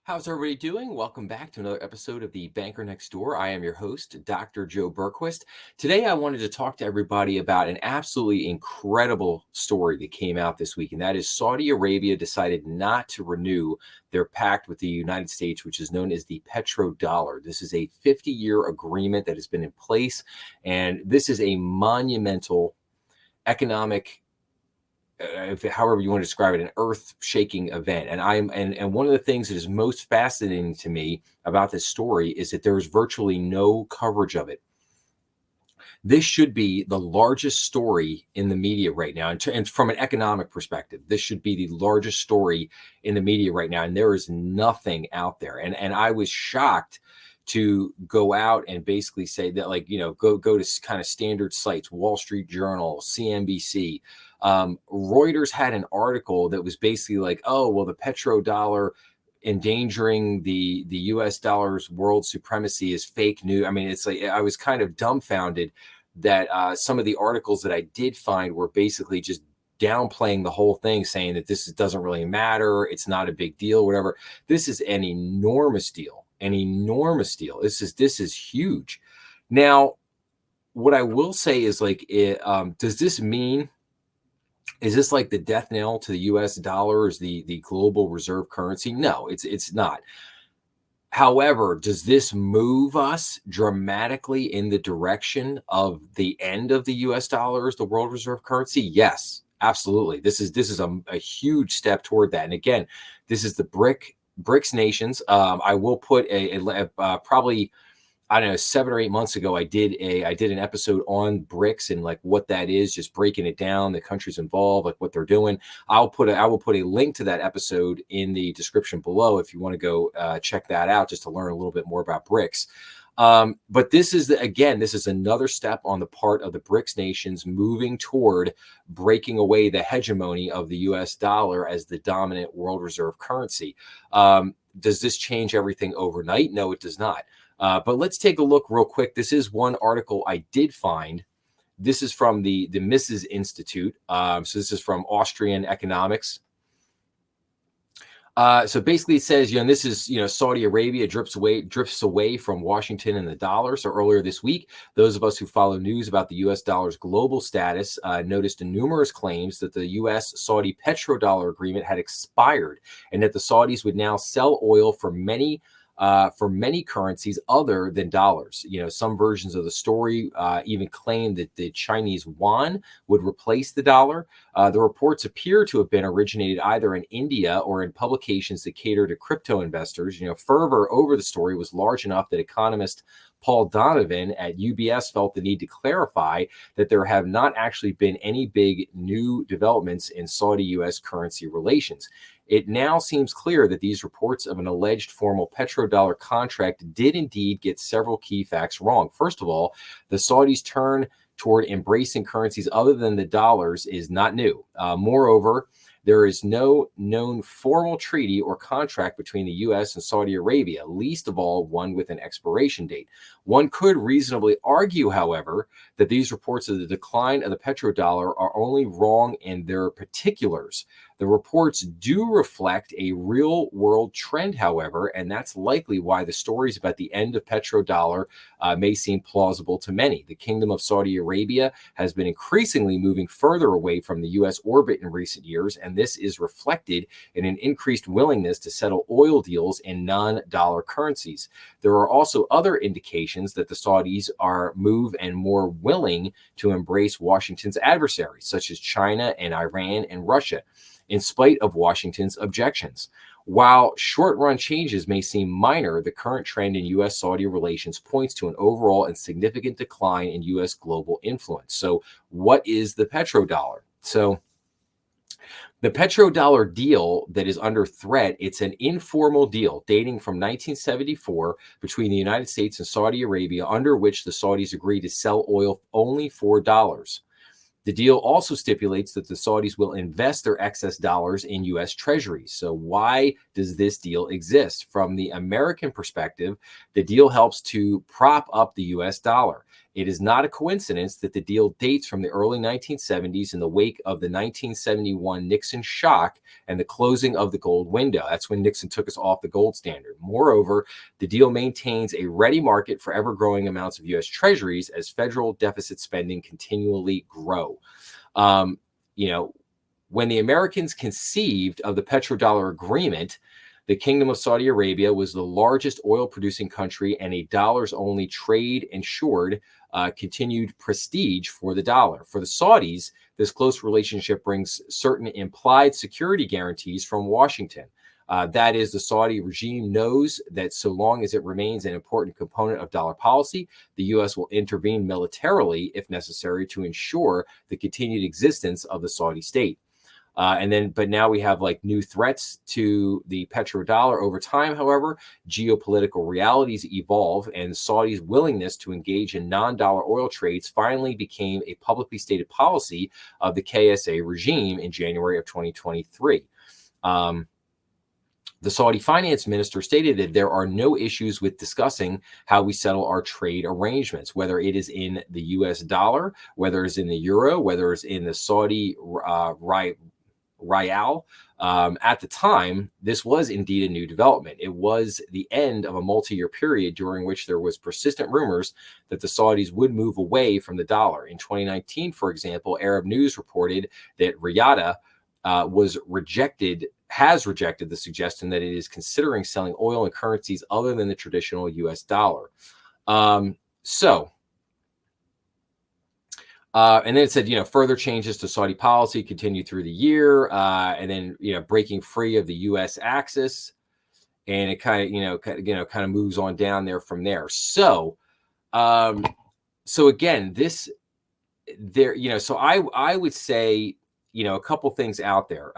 How's everybody doing? Welcome back to another episode of the Banker Next Door. I am your host, Dr. Joe Berquist. Today, I wanted to talk to everybody about an absolutely incredible story that came out this week, and that is Saudi Arabia decided not to renew their pact with the United States, which is known as the petrodollar. This is a 50-year agreement that has been in place, and this is a monumental economic however you want to describe it, an earth-shaking event. And one of the things that is most fascinating to me about this story is that there is virtually no coverage of it. This should be the largest story in the media right now. And from an economic perspective, this should be the largest story in the media right now. And there is nothing out there. And I was shocked to go out and basically say that, like, go to kind of standard sites, Wall Street Journal, CNBC. Reuters had an article that was basically like, oh, well, the petrodollar endangering the US dollar's world supremacy is fake news. I mean, it's like I was kind of dumbfounded that some of the articles that I did find were basically just downplaying the whole thing, saying that this doesn't really matter, it's not a big deal, whatever. This is an enormous deal, an enormous deal. This is huge. Now, what I will say is, like, does this mean, is this like the death knell to the US dollar as the global reserve currency? No, it's not. However, does this move us dramatically in the direction of the end of the US dollar as the world reserve currency? Yes, absolutely. This is a huge step toward that. And again, this is the BRICS nations. I will put probably, I don't know, 7 or 8 months ago, I did an episode on BRICS and like what that is, just breaking it down, the countries involved, like what they're doing. I will put a link to that episode in the description below if you want to go check that out, just to learn a little bit more about BRICS. But this is another step on the part of the BRICS nations moving toward breaking away the hegemony of the US dollar as the dominant world reserve currency. Does this change everything overnight? No, it does not. But let's take a look real quick. This is one article I did find. This is from the Mises Institute. So this is from Austrian economics. So basically it says, and this is, Saudi Arabia drifts away from Washington and the dollar. So earlier this week, those of us who follow news about the US dollar's global status noticed numerous claims that the US-Saudi petrodollar agreement had expired and that the Saudis would now sell oil for many currencies other than dollars. Some versions of the story even claim that the Chinese yuan would replace the dollar. The reports appear to have been originated either in India or in publications that cater to crypto investors. Fervor over the story was large enough that economist Paul Donovan at UBS felt the need to clarify that there have not actually been any big new developments in Saudi-US currency relations. It now seems clear that these reports of an alleged formal petrodollar contract did indeed get several key facts wrong. First of all, the Saudis' turn toward embracing currencies other than the dollars is not new. Moreover, there is no known formal treaty or contract between the U.S. and Saudi Arabia, least of all one with an expiration date. One could reasonably argue, however, that these reports of the decline of the petrodollar are only wrong in their particulars. The reports do reflect a real-world trend, however, and that's likely why the stories about the end of petrodollar may seem plausible to many. The Kingdom of Saudi Arabia has been increasingly moving further away from the U.S. orbit in recent years, and this is reflected in an increased willingness to settle oil deals in non-dollar currencies. There are also other indications that the Saudis are more willing to embrace Washington's adversaries, such as China and Iran and Russia, in spite of Washington's objections. While short-run changes may seem minor, the current trend in U.S.-Saudi relations points to an overall and significant decline in U.S. global influence. So what is the petrodollar? So the petrodollar deal that is under threat, it's an informal deal dating from 1974 between the United States and Saudi Arabia, under which the Saudis agreed to sell oil only for dollars. The deal also stipulates that the Saudis will invest their excess dollars in U.S. treasuries. So why does this deal exist? From the American perspective, the deal helps to prop up the U.S. dollar. It is not a coincidence that the deal dates from the early 1970s in the wake of the 1971 Nixon shock and the closing of the gold window. That's when Nixon took us off the gold standard. Moreover, the deal maintains a ready market for ever-growing amounts of U.S. treasuries as federal deficit spending continually grow. You know, when the Americans conceived of the petrodollar agreement, the Kingdom of Saudi Arabia was the largest oil-producing country, and a dollars-only trade ensured continued prestige for the dollar. For the Saudis, this close relationship brings certain implied security guarantees from Washington. That is, the Saudi regime knows that so long as it remains an important component of dollar policy, the U.S. will intervene militarily if necessary to ensure the continued existence of the Saudi state. But now we have like new threats to the petrodollar over time. However, geopolitical realities evolve, and Saudi's willingness to engage in non-dollar oil trades finally became a publicly stated policy of the KSA regime in January of 2023. The Saudi finance minister stated that there are no issues with discussing how we settle our trade arrangements, whether it is in the US dollar, whether it's in the euro, whether it's in the Saudi Rial. At the time, this was indeed a new development. It was the end of a multi-year period during which there was persistent rumors that the Saudis would move away from the dollar. In 2019, for example, Arab News reported that Riyadh has rejected the suggestion that it is considering selling oil and currencies other than the traditional US dollar. And then it said, further changes to Saudi policy continue through the year, and then, breaking free of the U.S. axis, and it kind of moves on down there from there. So again, so I would say, a couple things out there.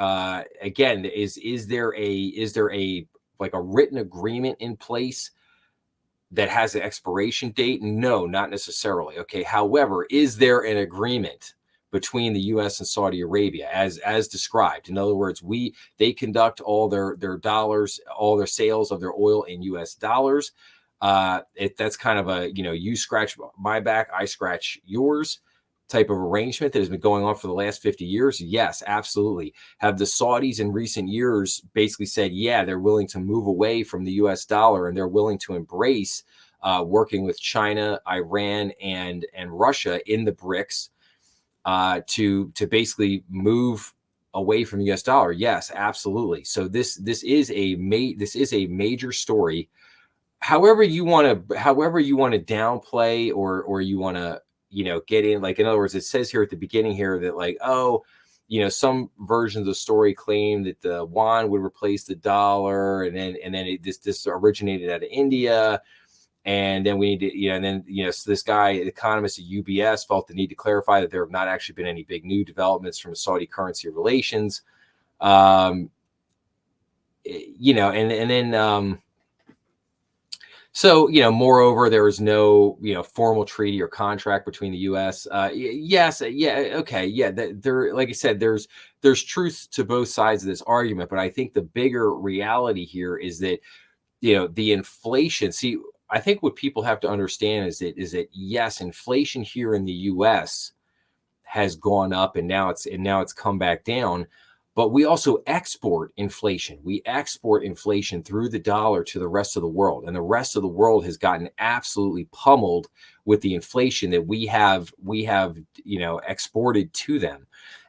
Again, is there a like a written agreement in place that has an expiration date? No, not necessarily. Okay. However, is there an agreement between the U.S. and Saudi Arabia as described? In other words, they conduct all their dollars, all their sales of their oil in U.S. dollars. That's kind of a, you scratch my back, I scratch yours type of arrangement that has been going on for the last 50 years? Yes, absolutely. Have the Saudis in recent years basically said, yeah, they're willing to move away from the US dollar and they're willing to embrace working with China, Iran, and Russia in the BRICS to basically move away from the US dollar? Yes, absolutely. So this is a major story. However you want to downplay or you want to get in, like, in other words, it says here at the beginning here that like, some versions of the story claim that the yuan would replace the dollar, and then this originated out of India, and then we need to, so this guy, economist at UBS, felt the need to clarify that there have not actually been any big new developments from Saudi currency relations, So, moreover, there is no, formal treaty or contract between the U.S. Yes, yeah, okay, yeah. There, like I said, there's truth to both sides of this argument, but I think the bigger reality here is that, the inflation. See, I think what people have to understand is that yes, inflation here in the U.S. has gone up, and now it's come back down. But we also export inflation. We export inflation through the dollar to the rest of the world. And the rest of the world has gotten absolutely pummeled with the inflation that we have, exported to them.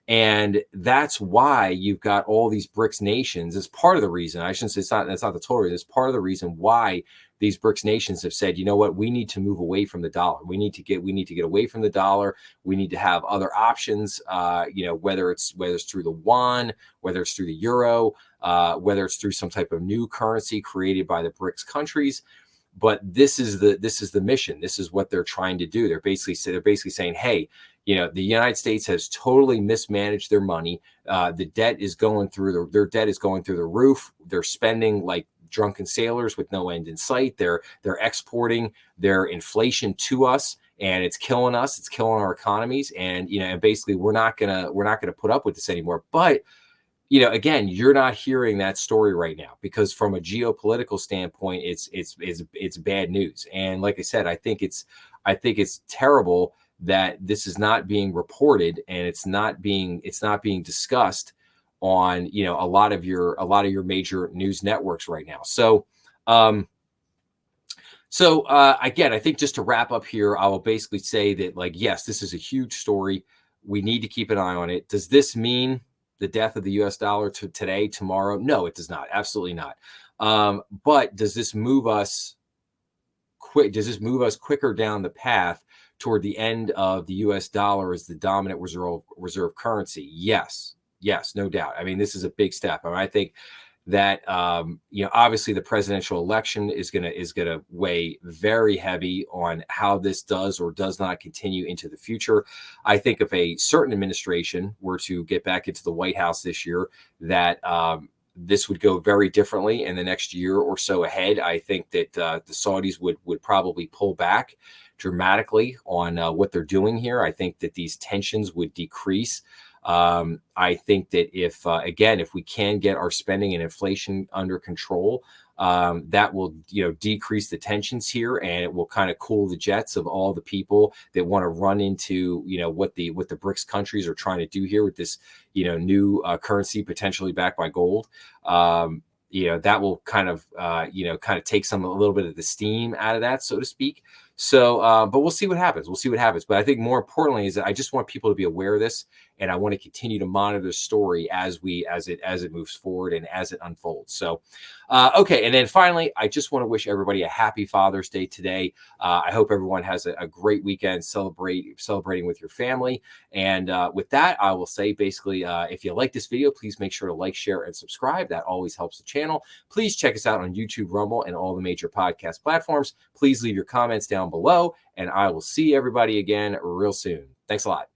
And that's why you've got all these BRICS nations. As part of the reason, I shouldn't say that's not the total reason. It's part of the reason why these BRICS nations have said, you know what, we need to move away from the dollar. We need to get away from the dollar. We need to have other options, whether it's through the yuan, whether it's through the euro, whether it's through some type of new currency created by the BRICS countries. But this is the mission. This is what they're trying to do. They're basically saying, hey, the United States has totally mismanaged their money. The debt is going through their debt is going through the roof. They're spending like drunken sailors with no end in sight. They're exporting their inflation to us, and it's killing us. It's killing our economies. And and basically we're not gonna put up with this anymore. But again, you're not hearing that story right now because from a geopolitical standpoint, it's bad news. And like I said, I think it's I think it's terrible that this is not being reported and it's not being discussed on, a lot of your major news networks right now. So again, I think just to wrap up here, I will basically say that, like, yes, this is a huge story. We need to keep an eye on it. Does this mean the death of the US dollar to today, tomorrow? No, it does not. Absolutely not. But does this move us quicker down the path toward the end of the US dollar as the dominant reserve currency? Yes. Yes, no doubt. I mean, this is a big step. I mean, I think that obviously the presidential election is gonna weigh very heavy on how this does or does not continue into the future. I think if a certain administration were to get back into the White House this year, that this would go very differently in the next year or so ahead. I think that the Saudis would probably pull back dramatically on what they're doing here. I think that these tensions would decrease. I think that if we can get our spending and inflation under control, that will, decrease the tensions here, and it will kind of cool the jets of all the people that want to run into, what the BRICS countries are trying to do here with this, new currency potentially backed by gold. That will kind of take a little bit of the steam out of that, so to speak. So, but we'll see what happens. We'll see what happens. But I think more importantly is that I just want people to be aware of this, and I want to continue to monitor the story as it moves forward and as it unfolds. So, okay. And then finally, I just want to wish everybody a happy Father's Day today. I hope everyone has a great weekend celebrating with your family. And with that, I will say basically, if you like this video, please make sure to like, share, and subscribe. That always helps the channel. Please check us out on YouTube, Rumble, and all the major podcast platforms. Please leave your comments down below, and I will see everybody again real soon. Thanks a lot.